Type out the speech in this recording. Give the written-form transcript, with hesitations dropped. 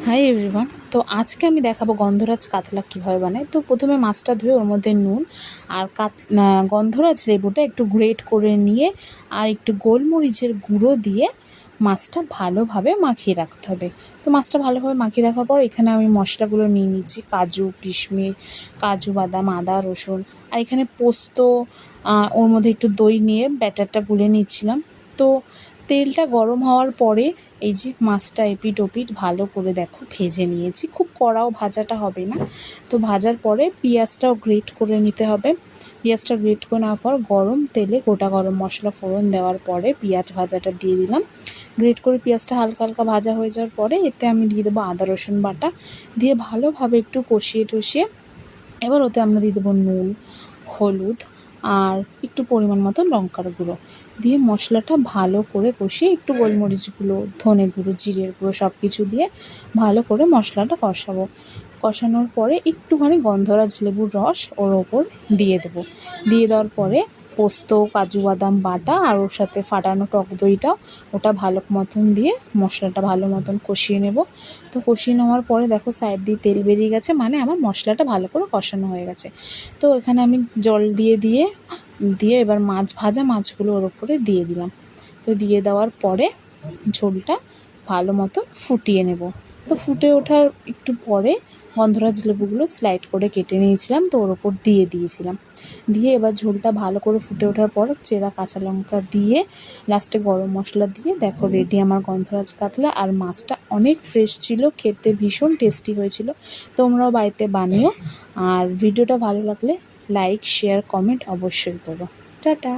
Hi everyone. তো আজকে আমি দেখাবো গন্ধরাজ কাতলা কীভাবে বানাই। তো প্রথমে মাছটা ধুয়ে ওর মধ্যে নুন আর গন্ধরাজ লেবুটা একটু গ্রেট করে নিয়ে আর একটু গোলমরিচের গুঁড়ো দিয়ে মাছটা ভালোভাবে মাখিয়ে রাখতে হবে। তো মাছটা ভালোভাবে মাখিয়ে রাখার পর এখানে আমি মশলাগুলো নিয়ে নিচ্ছি, কাজু কিশমিশ, কাজু বাদাম, আদা রসুন, আর এখানে পোস্ত, ওর মধ্যে একটু দই নিয়ে ব্যাটারটা গুলে নিচ্ছিলাম। তো তেলটা গরম হওয়ার পরে এই যে মাছটা এপিট ওপিট ভালো করে দেখো ভেজে নিয়েছি, খুব কড়াও ভাজাটা হবে না। তো ভাজার পরে পেঁয়াজটাও গ্রেট করে নিতে হবে। পেঁয়াজটা গ্রেট করে নেওয়ার পর গরম তেলে গোটা গরম মশলা ফোড়ন দেওয়ার পরে পেঁয়াজ ভাজাটা দিয়ে দিলাম। গ্রেট করে পেঁয়াজটা হালকা হালকা ভাজা হয়ে যাওয়ার পরে এতে আমি দিয়ে দেবো আদা রসুন বাটা, দিয়ে ভালোভাবে একটু কষিয়ে টষিয়ে এবার ওতে আমরা দিয়ে দেবো নুন, হলুদ আর একটু পরিমাণ মতো লঙ্কার গুঁড়ো দিয়ে মশলাটা ভালো করে কষিয়ে একটু গোলমরিচ গুঁড়ো, ধনে গুঁড়ো, জিরের গুঁড়ো সব কিছু দিয়ে ভালো করে মশলাটা কষাবো। কষানোর পরে একটুখানি গন্ধরাজ লেবুর রস ওর ওপর দিয়ে দেবো। দিয়ে দেওয়ার পরে পোস্ত, কাজু বাদাম বাটা আর ওর সাথে ফাটানো টক দইটাও ওটা ভালো মতন দিয়ে মশলাটা ভালো মতন কষিয়ে নেব। তো কষিয়ে নেওয়ার পরে দেখো সাইড দিয়ে তেল বেরিয়ে গেছে, মানে আমার মশলাটা ভালো করে কষানো হয়ে গেছে। তো এখানে আমি জল দিয়ে এবার ভাজা মাছগুলো ওর ওপরে দিয়ে দিলাম। তো দিয়ে দেওয়ার পরে ঝোলটা ভালো মতো ফুটিয়ে নেব। তো ফুটে ওঠার একটু পরে গন্ধরাজ লেবুগুলো স্লাইড করে কেটে নিয়েছিলাম, তো ওর ওপর দিয়ে দিয়েছিলাম। দিয়ে এবার ঝোলটা ভালো করে ফুটে ওঠার পর চেরা কাঁচা লঙ্কা দিয়ে লাস্টে গরম মশলা দিয়ে দেখো রেডি আমার গন্ধরাজ কাতলা। আর মাছটা অনেক ফ্রেশ ছিল, খেতে ভীষণ টেস্টি হয়েছিল। তোমরাও বাড়িতে বানিও। আর ভিডিওটা ভালো লাগলে লাইক, শেয়ার, কমেন্ট অবশ্যই করো। টাটা।